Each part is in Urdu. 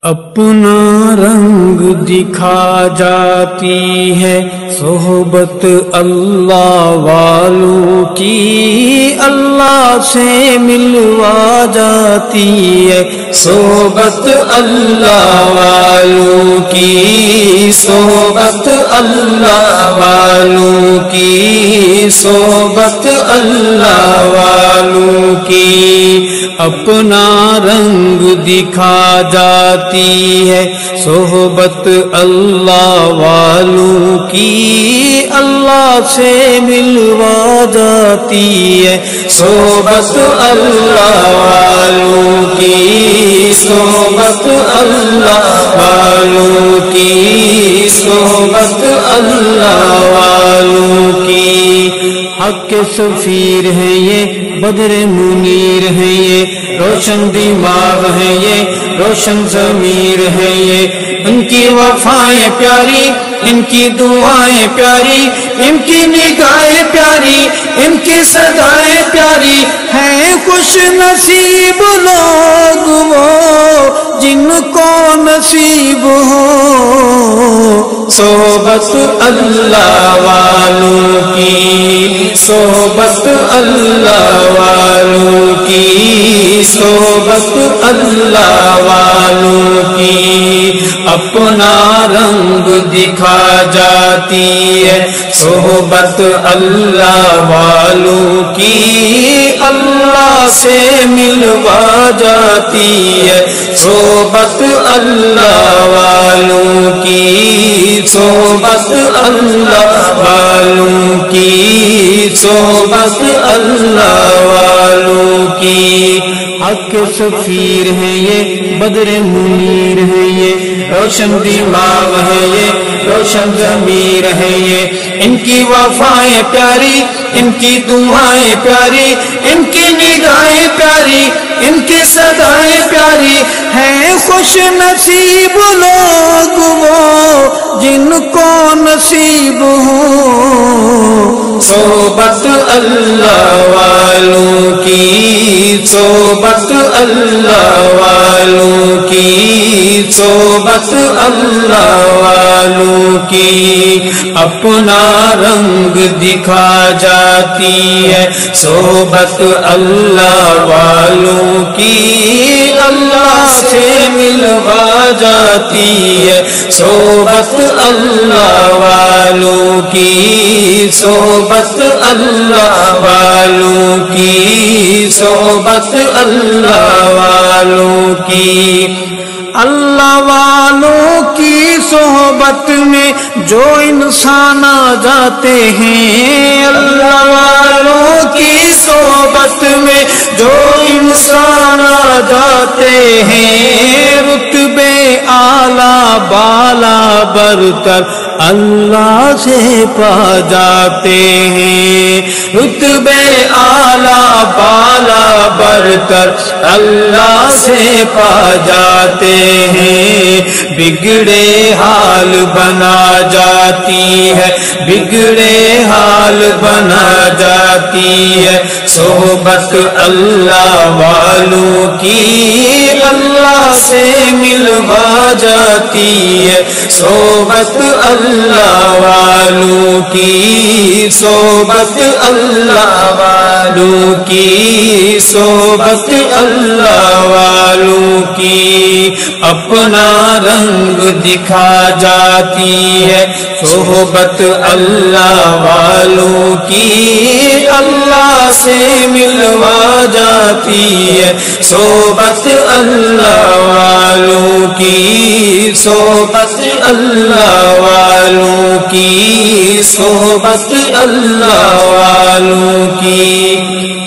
اپنا رنگ دکھا جاتی ہے صحبت اللہ والوں کی، اللہ سے ملوا جاتی ہے صحبت اللہ والوں کی، صحبت اللہ والوں کی، صحبت اللہ والوں کی، اپنا رنگ دکھا جاتی ہے صحبت اللہ والوں کی، اللہ سے ملوا جاتی ہے صحبت اللہ والوں کی، صحبت اللہ والوں کی، صحبت اللہ والوں کی، حق کے سفیر ہیں یہ، بدر منیر ہیں یہ، روشن دماغ ہیں یہ، روشن ضمیر ہیں یہ، ان کی وفائیں پیاری، ان کی دعائیں پیاری، ان کی نگاہیں پیاری، ان کی صدائیں پیاری، ہیں خوش نصیب لوگ وہ جن کو نصیب ہو صحبت اللہ والوں کی، صحبت اللہ والوں کی، صحبت اللہ والوں کی، اپنا رنگ دکھا جاتی ہے صحبت اللہ والوں کی، اللہ سے ملوا جاتی ہے صحبت اللہ والوں کی، صحبت اللہ والوں کی، صحبت اللہ والوں کی، حق کے سفیر ہیں یہ، بدر منیر ہیں یہ، روشن دماغ ہے یہ، روشن ضمیر ہے یہ، ان کی وفائیں پیاری، ان کی دعائیں پیاری، ان کی نگاہیں پیاری، ان کی صدائیں پیاری، ہیں خوش نصیب لوگ وہ جن کو نصیب ہو صحبت اللہ والوں کی، صحبت اللہ والوں کی، صحبت اللہ والوں کی، اپنا رنگ دکھا جاتی ہے صحبت اللہ والوں کی، اللہ سے ملوا جاتی ہے صحبت اللہ والوں کی، صحبت اللہ والوں کی، صحبت اللہ والوں کی، اللہ والوں کی صحبت میں جو انسان آ جاتے ہیں، اللہ والوں کی صحبت میں جو انسان آ جاتے ہیں، رتبے اعلیٰ بالا برتر اللہ سے پا جاتے ہیں، رتبے اعلیٰ بالا برتر اللہ سے پا جاتے ہیں، بگڑے حال بنا جاتی ہے، بگڑے حال بنا جاتی ہے صحبت اللہ والوں کی، اللہ سے ملوا جاتی ہے صحبت اللہ والوں کی، صحبت اللہ والوں کی، صحبت اللہ والوں کی، اپنا رنگ دکھا جاتی ہے صحبت اللہ والوں کی، اللہ سے ملوا جاتی ہے صحبت اللہ والوں کی، صحبت اللہ والوں کی، صحبت اللہ والوں کی،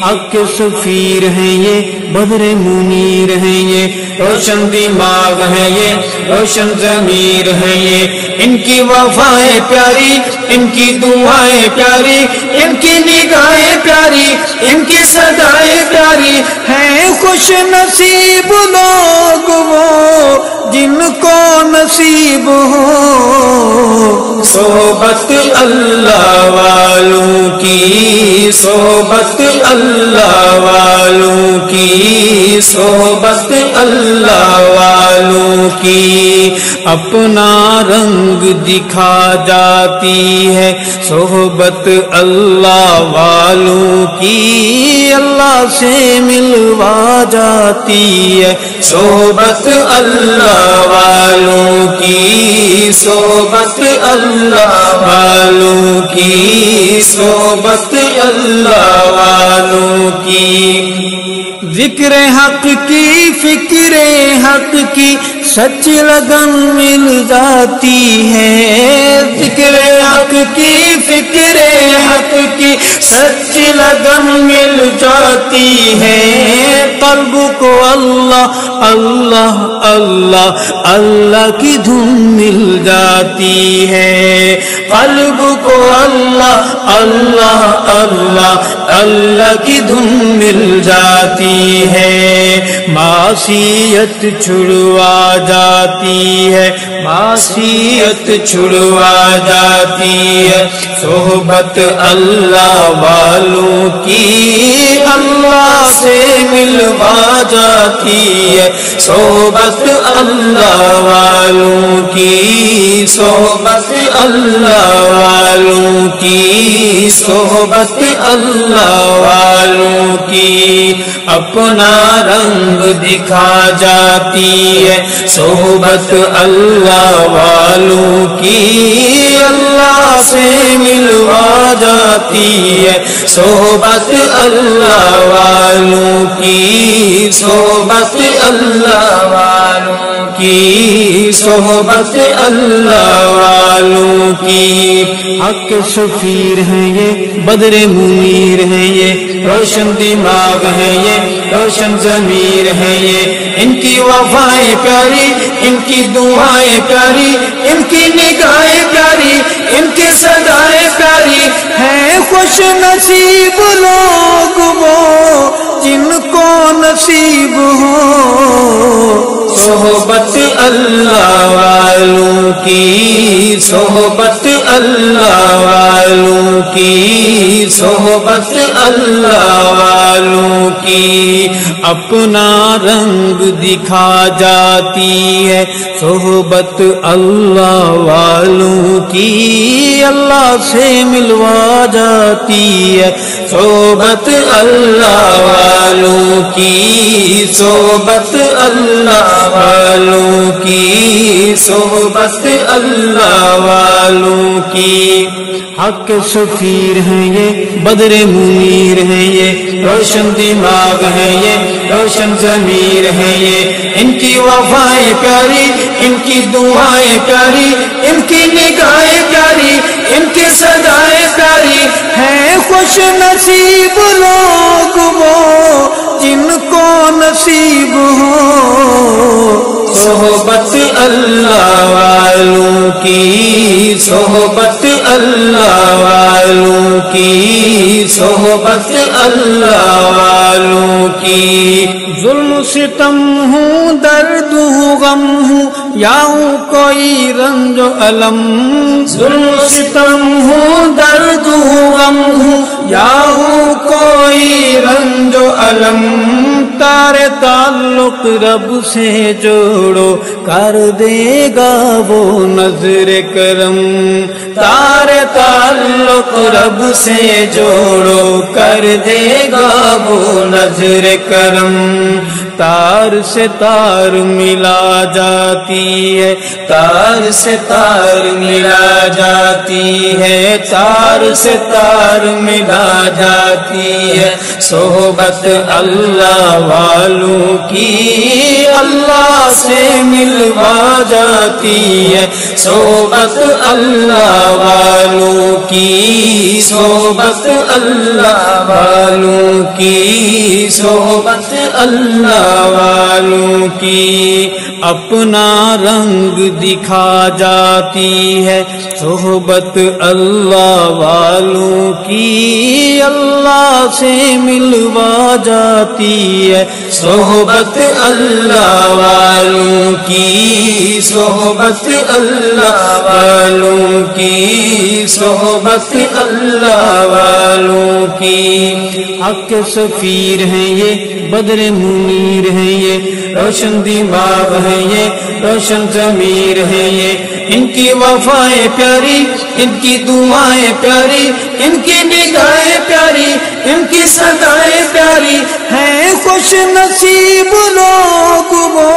حق کے سفیر ہیں یہ، بدر منیر ہیں یہ، روشن دماغ ہے یہ، روشن ضمیر ہے یہ، ان کی وفائیں پیاری، ان کی دعائیں پیاری، ان کی نگاہیں پیاری، ان کی صدائیں پیاری، ہیں خوش نصیب لوگ وہ جن کو نصیب ہو صحبت اللہ والوں کی، صحبت اللہ والوں کی، صحبت اللہ والوں کی، اپنا رنگ دکھا جاتی ہے صحبت اللہ والوں کی، اللہ سے ملوا جاتی ہے صحبت اللہ والوں کی، صحبت اللہ والوں کی، صحبت اللہ والوں کی، ذکر حق کی فکر حق کی سچ لگن مل جاتی ہے، ذکر حق کی فکر حق کی سچ لگن مل جاتی ہے، قلب کو اللہ اللہ اللہ اللہ کی دھن مل جاتی ہے، قلب کو اللہ اللہ اللہ اللہ کی دھن مل جاتی ہے، معصیت چھڑوا جاتی ہے، معصیت چھڑوا جاتی ہے صحبت اللہ والوں کی، اللہ سے ملوا جاتی ہے صحبت اللہ والوں کی، صحبت اللہ والوں کی، صحبت اللہ والوں کی، اپنا رنگ دکھا جاتی ہے صحبت اللہ والوں کی، اللہ سے ملوا جاتی ہے صحبت اللہ والوں کی، صحبت اللہ والوں کی، صحبت اللہ والوں کی، حق سفیر ہیں یہ، بدر منیر ہیں یہ، روشن دماغ ہیں یہ، روشن ضمیر ہیں یہ، ان کی وفائیں پیاری، ان کی دعائیں پیاری، ان کی نگاہیں پیاری، ان کی صدائیں پیاری، ہیں خوش نصیب لوگ وہ جن کو نصیب ہو صحبت اللہ والوں کی، صحبت اللہ والوں کی، صحبت اللہ والوں کی، اپنا رنگ دکھا جاتی ہے صحبت اللہ والوں کی، اللہ سے ملوا جاتی ہے صحبت اللہ والوں کی، صحبت اللہ والوں کی، صحبت اللہ والوں کی، حق سفیر ہیں یہ، بدر منیر ہیں یہ، روشن دماغ ہیں یہ، روشن ضمیر ہیں یہ، ان کی وفائیں پیاری، ان کی دعائیں پیاری، ان کی نگاہیں پیاری، ان کی صدائیں پیاری، ہیں خوش نصیب لوگ وہ جن کو نصیب ہو صحبت اللہ والوں کی، صحبت اللہ والوں کی، صحبت اللہ والوں کی، ظلم ستم ہوں درد ہوں غم ہوں یا ہوں کوئی رنج و علم، ظلم ستم ہوں درد ہوں غم ہوں یا ہوں کوئی رنج و علم، تارے تعلق رب سے جوڑو کر دے گا وہ نظر کرم، تارے تعلق رب سے جوڑو کر دے گا وہ نظر کرم، تار سے تار ملا جاتی ہے، تار سے تار ملا جاتی ہے، تار سے تار ملا جاتی ہے صحبت اللہ والوں کی، اللہ سے ملوا جاتی ہے صحبت اللہ والوں کی، صحبت اللہ والوں کی، صحبت اللہ والوں کی، اپنا رنگ دکھا جاتی ہے صحبت اللہ والوں کی اللہ سے ملوا جاتی ہے صحبت اللہ والوں کی صحبت اللہ والوں کی صحبت اللہ والوں کی حق کے سفیر ہیں یہ بدر منیر ہیں یہ روشن دماغ ہیں یہ روشن ضمیر ہیں یہ ان کی وفائیں پیاری ان کی دعائیں پیاری ان کی نگاہیں پیاری ان کی صدائیں پیاری ہیں خوش نصیب لوگ وہ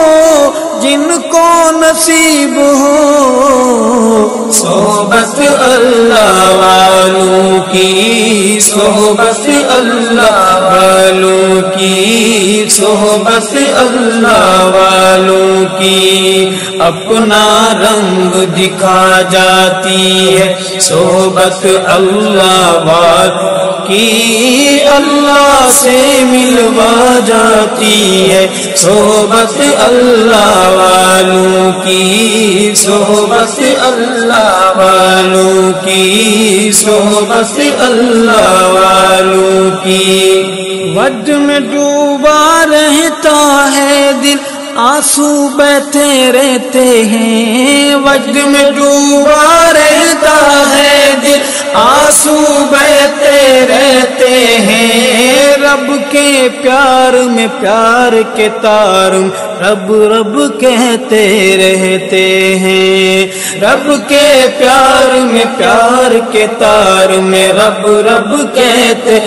جن کو نصیب ہو صحبت اللہ والوں کی صحبت اللہ والوں کی صحبت اللہ والوں کی اپنا رنگ دکھا جاتی ہے صحبت اللہ والوں کی اللہ سے ملوا جاتی ہے صحبت اللہ والوں کی صحبت اللہ والوں کی صحبت اللہ والوں کی وجد میں ڈوبا رہتا ہے دل آنسو بہتے رہتے ہیں وجد میں ڈوبا رہتا ہے دل آنسو بہتے رہتے ہیں رب کے پیار میں پیار کے تار رب رب کہتے رہتے ہیں رب کے پیار میں پیار کے تار میں رب رب کہتے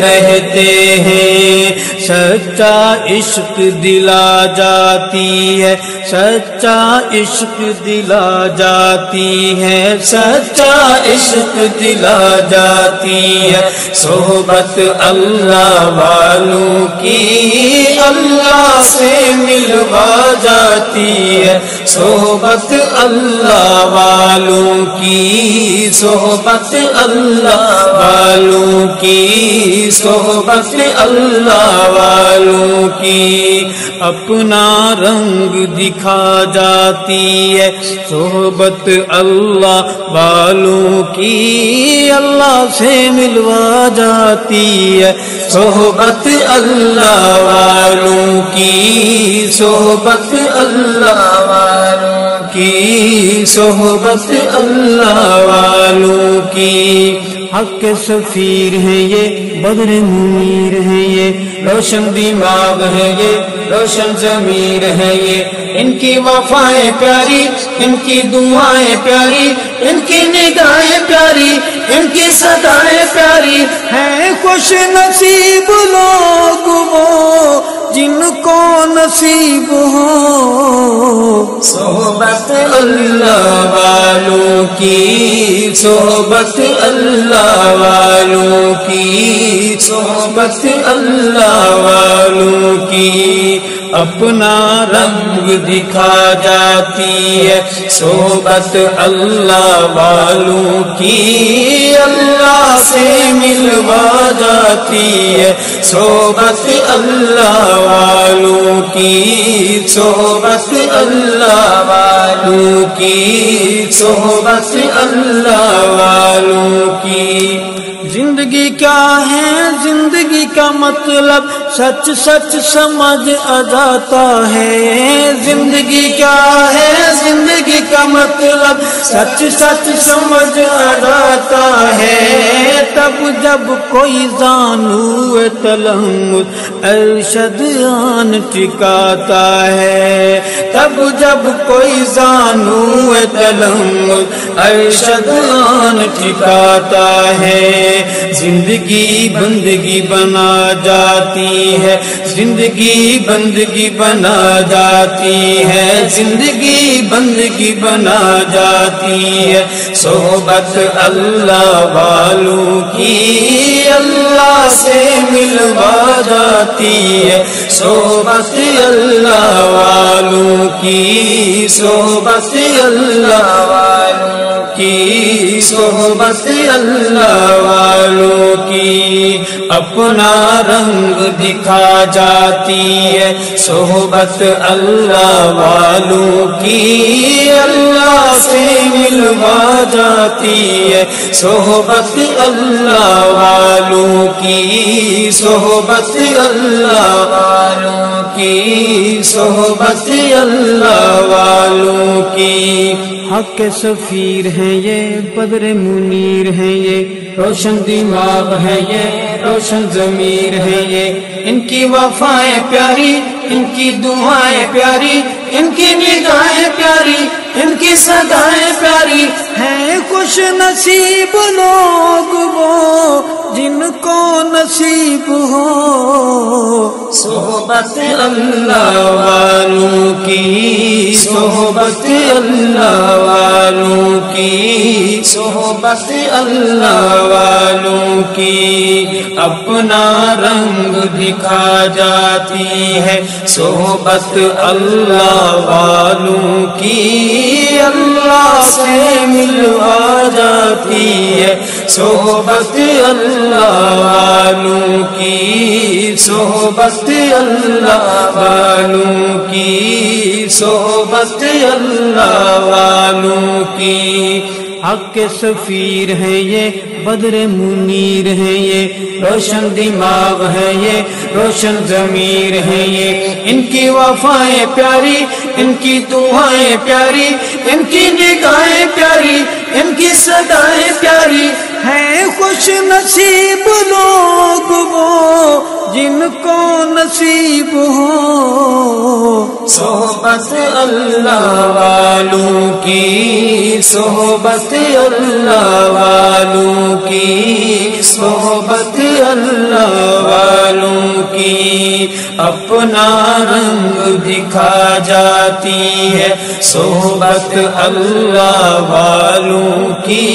رہتے ہیں سچا عشق دلا جاتی ہے سچا عشق دلا جاتی ہے سچا عشق دلا جاتی ہے صحبت اللہ والوں کی اللہ سے ملوا جاتی ہے صحبت اللہ والوں کی صحبت اللہ والوں کی صحبت اللہ والوں کی اپنا رنگ دکھا جاتی ہے صحبت اللہ والوں کی اللہ سے ملوا جاتی ہے صحبت اللہ والوں کی صحبت اللہ والوں کی صحبت اللہ والوں کی حق کے سفیر ہیں یہ بدر منیر ہیں یہ روشن دماغ ہے یہ روشن ضمیر ہے یہ ان کی وفائیں پیاری ان کی دعائیں پیاری ان کی نگاہیں پیاری ان کی صدائیں پیاری ہیں خوش نصیب لوگ وہ جن کو نصیب ہو صحبت اللہ والوں کی صحبت اللہ والوں کی صحبت اللہ والوں کی اپنا رنگ دکھا جاتی ہے صحبت اللہ والوں کی اللہ سے ملوا جاتی ہے صحبت اللہ والوں کی صحبت اللہ والوں کی صحبت اللہ والوں کی زندگی کیا ہے زندگی کا مطلب سچ سچ سمجھ آ جاتا ہے زندگی کیا ہے زندگی کا مطلب سچ سچ سمجھ آ جاتا ہے تب جب کوئی زانو تلمس ارشد آن ٹکاتا ہے تب جب کوئی زانو تلمس ارشد آن ٹکاتا ہے زندگی بندگی بنا جاتی ہے زندگی بندگی بنا جاتی ہے زندگی بندگی بنا جاتی ہے صحبت اللہ والوں کی اللہ سے ملوا جاتی ہے صحبت اللہ والوں کی صحبت اللہ والوں کی صحبت اللہ والوں کی اپنا رنگ دکھا جاتی ہے صحبت اللہ والوں کی اللہ سے ملوا جاتی ہے صحبت اللہ والوں کی صحبت اللہ والوں کی صحبت اللہ والوں کی حق کے سفیر ہیں یہ بدر منیر ہیں یہ روشن دماغ ہے یہ روشن ضمیر ہے یہ ان کی وفائیں پیاری ان کی دعائیں پیاری ان کی نگاہیں پیاری ان کی صدائیں پیاری ہیں خوش نصیب لوگ وہ جن کو نصیب ہو صحبت اللہ والوں کی صحبت اللہ والوں کی صحبت اللہ والوں کی اپنا رنگ دکھا جاتی ہے صحبت اللہ والوں کی اللہ سے ملوا جاتی ہے صحبت اللہ والوں کی صحبت اللہ والوں کی صحبت اللہ والوں کی حق کے سفیر ہیں یہ بدر منیر ہیں یہ روشن دماغ ہے یہ روشن ضمیر ہے یہ ان کی وفائیں پیاری ان کی دعائیں پیاری ان کی نگاہیں پیاری ان کی صدائیں پیاری ہیں خوش نصیب لوگ وہ جن کو نصیب ہو صحبت اللہ والوں کی صحبت اللہ والوں کی صحبت اللہ والوں کی اپنا رنگ دکھا جاتی ہے صحبت اللہ والوں کی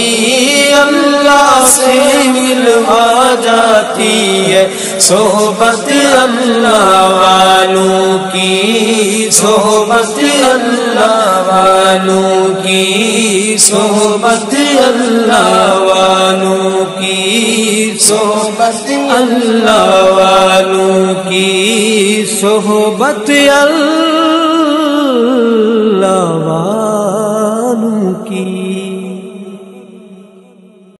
اللہ سے ملوا جاتی ہے صحبت اللہ والوں کی صحبت اللہ والوں کی صحبت اللہ والوں کی صحبت اللہ والوں کی صحبت اللہ والوں کی